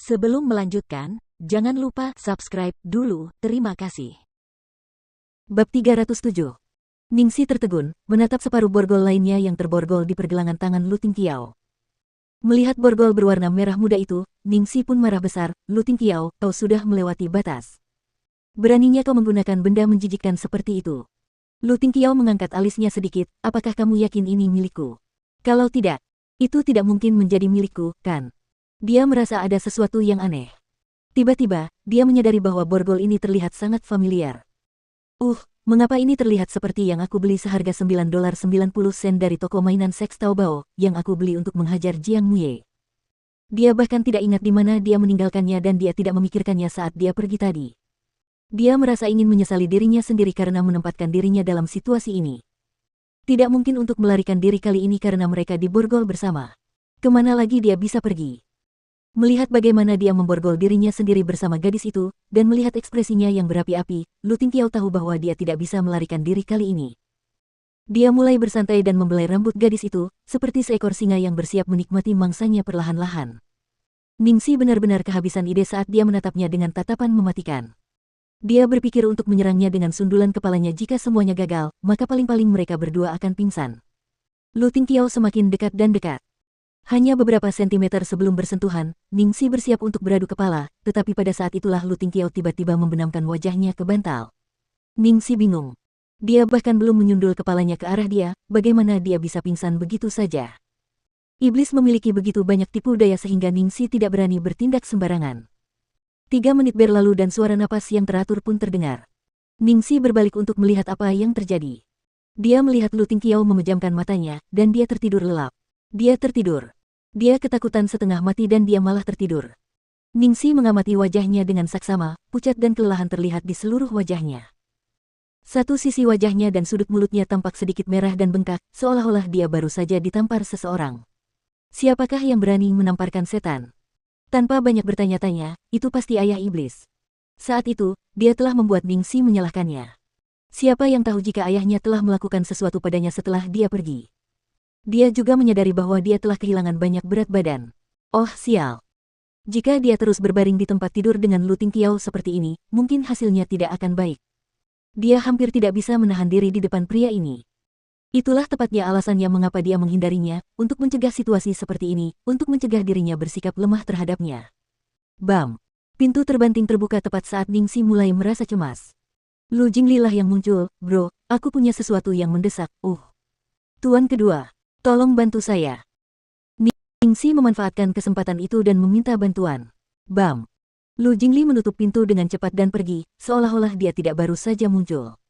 Sebelum melanjutkan, jangan lupa subscribe dulu, terima kasih. Bab 307. Ningxi tertegun, menatap separuh borgol lainnya yang terborgol di pergelangan tangan Lu Tingqiao. Melihat borgol berwarna merah muda itu, Ningxi pun marah besar. Lu Tingqiao, kau sudah melewati batas. Beraninya kau menggunakan benda menjijikkan seperti itu. Lu Tingqiao mengangkat alisnya sedikit, apakah kamu yakin ini milikku? Kalau tidak, itu tidak mungkin menjadi milikku, kan? Dia merasa ada sesuatu yang aneh. Tiba-tiba, dia menyadari bahwa borgol ini terlihat sangat familiar. Mengapa ini terlihat seperti yang aku beli seharga $9.90 dari toko mainan seks Taobao, yang aku beli untuk menghajar Jiang Muye. Dia bahkan tidak ingat di mana dia meninggalkannya dan dia tidak memikirkannya saat dia pergi tadi. Dia merasa ingin menyesali dirinya sendiri karena menempatkan dirinya dalam situasi ini. Tidak mungkin untuk melarikan diri kali ini karena mereka diborgol bersama. Kemana lagi dia bisa pergi? Melihat bagaimana dia memborgol dirinya sendiri bersama gadis itu, dan melihat ekspresinya yang berapi-api, Lu Tingqiao tahu bahwa dia tidak bisa melarikan diri kali ini. Dia mulai bersantai dan membelai rambut gadis itu, seperti seekor singa yang bersiap menikmati mangsanya perlahan-lahan. Ningxi benar-benar kehabisan ide saat dia menatapnya dengan tatapan mematikan. Dia berpikir untuk menyerangnya dengan sundulan kepalanya jika semuanya gagal, maka paling-paling mereka berdua akan pingsan. Lu Tingqiao semakin dekat dan dekat. Hanya beberapa sentimeter sebelum bersentuhan, Ningxi bersiap untuk beradu kepala, tetapi pada saat itulah Lu Tingqiao tiba-tiba membenamkan wajahnya ke bantal. Ningxi bingung. Dia bahkan belum menyundul kepalanya ke arah dia, bagaimana dia bisa pingsan begitu saja. Iblis memiliki begitu banyak tipu daya sehingga Ningxi tidak berani bertindak sembarangan. 3 menit berlalu dan suara napas yang teratur pun terdengar. Ningxi berbalik untuk melihat apa yang terjadi. Dia melihat Lu Tingqiao memejamkan matanya, dan dia tertidur lelap. Dia tertidur. Dia ketakutan setengah mati dan dia malah tertidur. Ningxi mengamati wajahnya dengan saksama, pucat dan kelelahan terlihat di seluruh wajahnya. Satu sisi wajahnya dan sudut mulutnya tampak sedikit merah dan bengkak, seolah-olah dia baru saja ditampar seseorang. Siapakah yang berani menamparkan setan? Tanpa banyak bertanya-tanya, itu pasti ayah iblis. Saat itu, dia telah membuat Ningxi menyalahkannya. Siapa yang tahu jika ayahnya telah melakukan sesuatu padanya setelah dia pergi? Dia juga menyadari bahwa dia telah kehilangan banyak berat badan. Oh sial. Jika dia terus berbaring di tempat tidur dengan Lu Tingqiao seperti ini, mungkin hasilnya tidak akan baik. Dia hampir tidak bisa menahan diri di depan pria ini. Itulah tepatnya alasannya mengapa dia menghindarinya, untuk mencegah situasi seperti ini, untuk mencegah dirinya bersikap lemah terhadapnya. Bam! Pintu terbanting terbuka tepat saat Ningxi mulai merasa cemas. Lu Jingli lah yang muncul. Bro, aku punya sesuatu yang mendesak. Tuan kedua. Tolong bantu saya. Ningxi memanfaatkan kesempatan itu dan meminta bantuan. Bam! Lu Jingli menutup pintu dengan cepat dan pergi, seolah-olah dia tidak baru saja muncul.